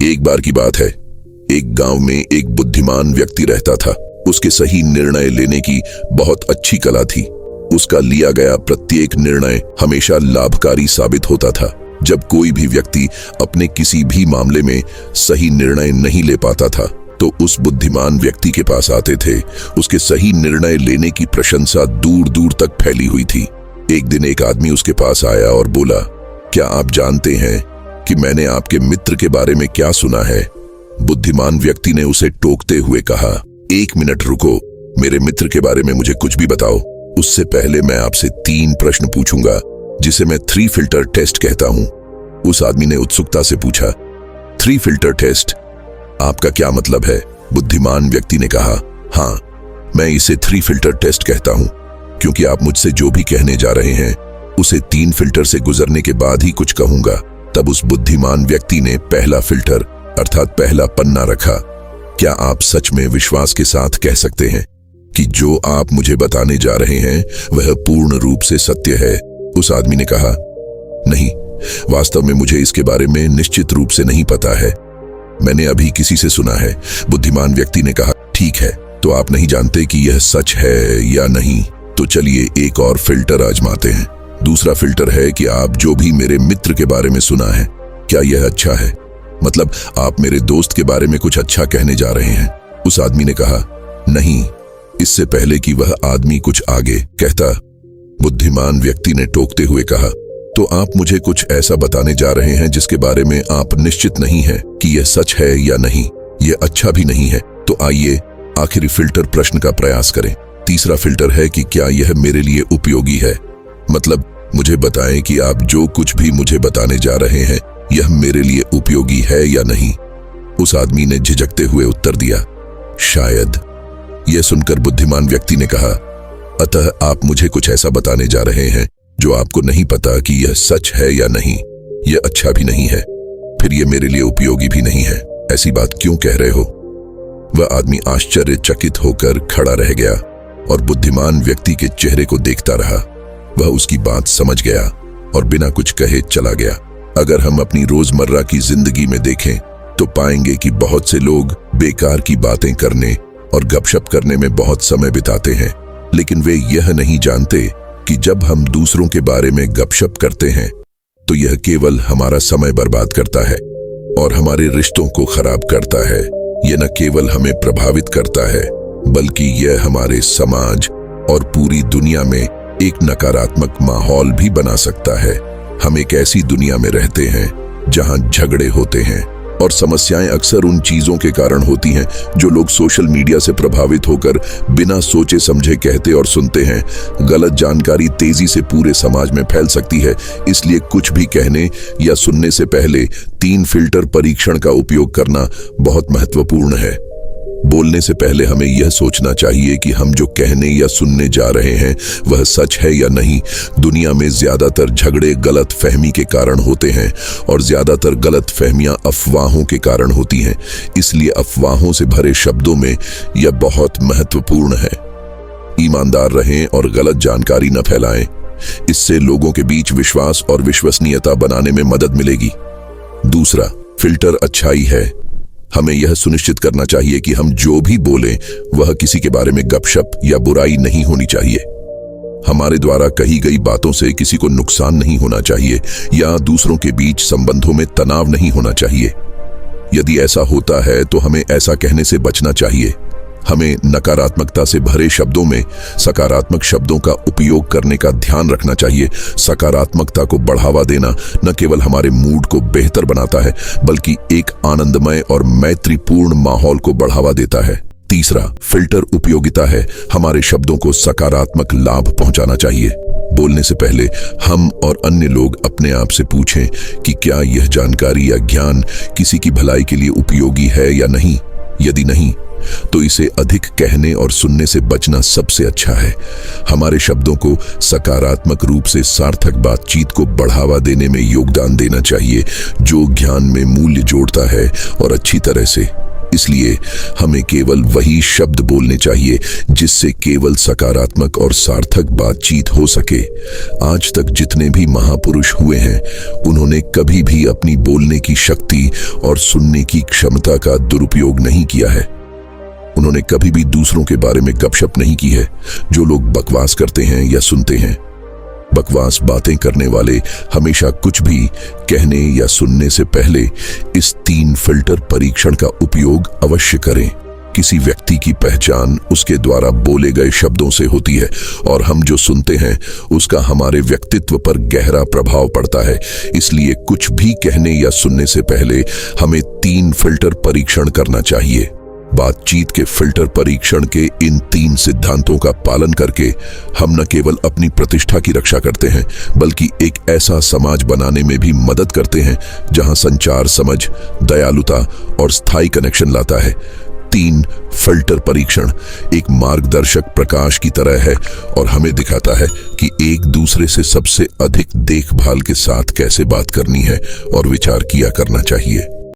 एक बार की बात है, एक गांव में एक बुद्धिमान व्यक्ति रहता था। उसके सही निर्णय लेने की बहुत अच्छी कला थी। उसका लिया गया प्रत्येक निर्णय हमेशा लाभकारी साबित होता था। जब कोई भी व्यक्ति अपने किसी भी मामले में सही निर्णय नहीं ले पाता था तो उस बुद्धिमान व्यक्ति के पास आते थे। उसके सही निर्णय लेने की प्रशंसा दूर दूर तक फैली हुई थी। एक दिन एक आदमी उसके पास आया और बोला, क्या आप जानते हैं कि मैंने आपके मित्र के बारे में क्या सुना है? बुद्धिमान व्यक्ति ने उसे टोकते हुए कहा, एक मिनट रुको, मेरे मित्र के बारे में मुझे कुछ भी बताओ। उससे पहले मैं आपसे 3 प्रश्न पूछूंगा जिसे मैं 3 फिल्टर टेस्ट कहता हूं। उस आदमी ने उत्सुकता से पूछा, 3 फिल्टर टेस्ट, आपका क्या मतलब है? बुद्धिमान व्यक्ति ने कहा, हाँ, मैं इसे 3 फिल्टर टेस्ट कहता हूं क्योंकि आप मुझसे जो भी कहने जा रहे हैं उसे 3 फिल्टर से गुजरने के बाद ही कुछ कहूंगा। तब उस बुद्धिमान व्यक्ति ने पहला फिल्टर अर्थात पहला पन्ना रखा। क्या आप सच में विश्वास के साथ कह सकते हैं कि जो आप मुझे बताने जा रहे हैं वह पूर्ण रूप से सत्य है? उस आदमी ने कहा, नहीं, वास्तव में मुझे इसके बारे में निश्चित रूप से नहीं पता है, मैंने अभी किसी से सुना है। बुद्धिमान व्यक्ति ने कहा, ठीक है, तो आप नहीं जानते कि यह सच है या नहीं, तो चलिए एक और फिल्टर आजमाते हैं। दूसरा फिल्टर है कि आप जो भी मेरे मित्र के बारे में सुना है, क्या यह अच्छा है? मतलब आप मेरे दोस्त के बारे में कुछ अच्छा कहने जा रहे हैं। उस आदमी ने कहा, नहीं। इससे पहले कि वह आदमी कुछ आगे कहता, बुद्धिमान व्यक्ति ने टोकते हुए कहा, तो आप मुझे कुछ ऐसा बताने जा रहे हैं जिसके बारे में आप निश्चित नहीं हैं कि यह सच है या नहीं, यह अच्छा भी नहीं है। तो आइए आखिरी फिल्टर प्रश्न का प्रयास करें। तीसरा फिल्टर है कि क्या यह मेरे लिए उपयोगी है? मतलब मुझे बताएं कि आप जो कुछ भी मुझे बताने जा रहे हैं यह मेरे लिए उपयोगी है या नहीं। उस आदमी ने झिझकते हुए उत्तर दिया, शायद। यह सुनकर बुद्धिमान व्यक्ति ने कहा, अतः आप मुझे कुछ ऐसा बताने जा रहे हैं जो आपको नहीं पता कि यह सच है या नहीं, यह अच्छा भी नहीं है, फिर यह मेरे लिए उपयोगी भी नहीं है। ऐसी बात क्यों कह रहे हो? वह आदमी आश्चर्यचकित होकर खड़ा रह गया और बुद्धिमान व्यक्ति के चेहरे को देखता रहा। वह उसकी बात समझ गया और बिना कुछ कहे चला गया। अगर हम अपनी रोजमर्रा की जिंदगी में देखें तो पाएंगे कि बहुत से लोग बेकार की बातें करने और गपशप करने में बहुत समय बिताते हैं, लेकिन वे यह नहीं जानते कि जब हम दूसरों के बारे में गपशप करते हैं तो यह केवल हमारा समय बर्बाद करता है और हमारे रिश्तों को खराब करता है। यह न केवल हमें प्रभावित करता है बल्कि यह हमारे समाज और पूरी दुनिया में एक नकारात्मक माहौल भी बना सकता है। हम एक ऐसी दुनिया में रहते हैं जहां झगड़े होते हैं और समस्याएं अक्सर उन चीजों के कारण होती हैं जो लोग सोशल मीडिया से प्रभावित होकर बिना सोचे समझे कहते और सुनते हैं। गलत जानकारी तेजी से पूरे समाज में फैल सकती है, इसलिए कुछ भी कहने या सुनने से पहले 3 फिल्टर परीक्षण का उपयोग करना बहुत महत्वपूर्ण है। बोलने से पहले हमें यह सोचना चाहिए कि हम जो कहने या सुनने जा रहे हैं वह सच है या नहीं। दुनिया में ज्यादातर झगड़े गलत फहमी के कारण होते हैं और ज्यादातर गलत फहमियां अफवाहों के कारण होती हैं, इसलिए अफवाहों से भरे शब्दों में यह बहुत महत्वपूर्ण है। ईमानदार रहें और गलत जानकारी न फैलाएं, इससे लोगों के बीच विश्वास और विश्वसनीयता बनाने में मदद मिलेगी। दूसरा फिल्टर अच्छाई है। हमें यह सुनिश्चित करना चाहिए कि हम जो भी बोलें वह किसी के बारे में गपशप या बुराई नहीं होनी चाहिए। हमारे द्वारा कही गई बातों से किसी को नुकसान नहीं होना चाहिए या दूसरों के बीच संबंधों में तनाव नहीं होना चाहिए। यदि ऐसा होता है तो हमें ऐसा कहने से बचना चाहिए। हमें नकारात्मकता से भरे शब्दों में सकारात्मक शब्दों का उपयोग करने का ध्यान रखना चाहिए। सकारात्मकता को बढ़ावा देना न केवल हमारे मूड को बेहतर बनाता है बल्कि एक आनंदमय और मैत्रीपूर्ण माहौल को बढ़ावा देता है। तीसरा फिल्टर उपयोगिता है। हमारे शब्दों को सकारात्मक लाभ पहुंचाना चाहिए। बोलने से पहले हम और अन्य लोग अपने आप से पूछें कि क्या यह जानकारी या ज्ञान किसी की भलाई के लिए उपयोगी है या नहीं। यदि नहीं तो इसे अधिक कहने और सुनने से बचना सबसे अच्छा है। हमारे शब्दों को सकारात्मक रूप से सार्थक बातचीत को बढ़ावा देने में योगदान देना चाहिए, जो ज्ञान में मूल्य जोड़ता है और अच्छी तरह से इसलिए हमें केवल वही शब्द बोलने चाहिए जिससे केवल सकारात्मक और सार्थक बातचीत हो सके। आज तक जितने भी महापुरुष हुए हैं, उन्होंने कभी भी अपनी बोलने की शक्ति और सुनने की क्षमता का दुरुपयोग नहीं किया है। उन्होंने कभी भी दूसरों के बारे में गपशप नहीं की है। जो लोग बकवास करते हैं या सुनते हैं, बकवास बातें करने वाले हमेशा कुछ भी कहने या सुनने से पहले इस 3 फिल्टर परीक्षण का उपयोग अवश्य करें। किसी व्यक्ति की पहचान उसके द्वारा बोले गए शब्दों से होती है और हम जो सुनते हैं उसका हमारे व्यक्तित्व पर गहरा प्रभाव पड़ता है। इसलिए कुछ भी कहने या सुनने से पहले हमें 3 फिल्टर परीक्षण करना चाहिए। बातचीत के फिल्टर परीक्षण के इन 3 सिद्धांतों का पालन करके हम न केवल अपनी प्रतिष्ठा की रक्षा करते हैं, बल्कि एक ऐसा समाज बनाने में भी मदद करते हैं जहां संचार समझ, दयालुता और स्थायी कनेक्शन लाता है। 3 फिल्टर परीक्षण एक मार्गदर्शक प्रकाश की तरह है और हमें दिखाता है कि एक दूसरे से सबसे अधिक देखभाल के साथ कैसे बात करनी है और विचार किया करना चाहिए।